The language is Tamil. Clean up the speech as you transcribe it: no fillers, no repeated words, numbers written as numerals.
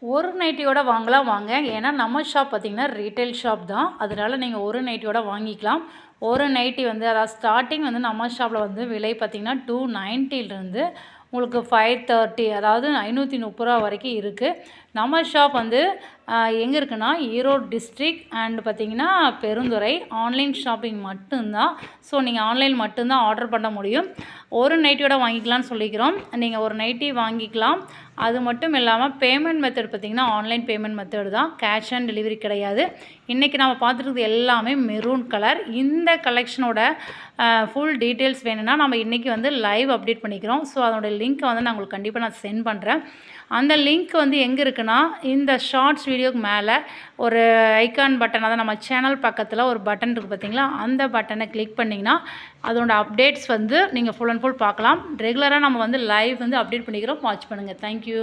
ஒரு நைட்டியோட வாங்கலாம் வாங்க. ஏன்னா நம்ம ஷாப் பார்த்திங்கன்னா ரீட்டைல் ஷாப் தான். அதனால நீங்கள் ஒரு நைட்டியோட வாங்கிக்கலாம். ஒரு நைட்டி வந்து அதாவது ஸ்டார்ட்டிங் வந்து நம்ம ஷாப்பில் வந்து விலை பார்த்திங்கன்னா 290லேருந்து உங்களுக்கு 530 அதாவது ரூ. 530 வரைக்கும் இருக்குது. நம்ம ஷாப் வந்து எங்கே இருக்குன்னா ஈரோடு டிஸ்ட்ரிக்ட் அண்ட் பார்த்திங்கன்னா பெருந்துறை. ஆன்லைன் ஷாப்பிங் மட்டும்தான். ஸோ நீங்கள் ஆன்லைன் மட்டும்தான் ஆர்டர் பண்ண முடியும். ஒரு நைட்டியோட வாங்கிக்கலாம்னு சொல்லிக்கிறோம். நீங்கள் ஒரு நைட்டி வாங்கிக்கலாம். அது மட்டும் இல்லாமல் பேமெண்ட் மெத்தட் பார்த்திங்கன்னா ஆன்லைன் பேமெண்ட் மெத்தட் தான். கேஷ் ஆன் டெலிவரி கிடையாது. இன்றைக்கி நம்ம பார்த்துருக்குறது எல்லாமே மெரூன் கலர். இந்த கலெக்ஷனோட ஃபுல் டீட்டெயில்ஸ் வேணும்னா நம்ம இன்றைக்கி வந்து லைவ் அப்டேட் பண்ணிக்கிறோம். ஸோ அதோடய லிங்க்கை வந்து நான் உங்களுக்கு கண்டிப்பாக சென்ட் பண்ணுறேன். அந்த லிங்க் வந்து எங்கே இருக்குன்னா இந்த ஷார்ட்ஸ் வீடியோக்கு மேலே ஒரு ஐக்கான் பட்டன், அதாவது நம்ம சேனல் பக்கத்தில் ஒரு பட்டன் இருக்குது பார்த்திங்களா, அந்த பட்டனை கிளிக் பண்ணிங்கன்னா அதோட அப்டேட்ஸ் வந்து நீங்கள் ஃபுல் அண்ட் ஃபுல் பார்க்கலாம். ரெகுலராக நம்ம வந்து லைவ் வந்து அப்டேட் பண்ணிக்கிறோம். வாட்ச் பண்ணுங்கள். தேங்க்யூ.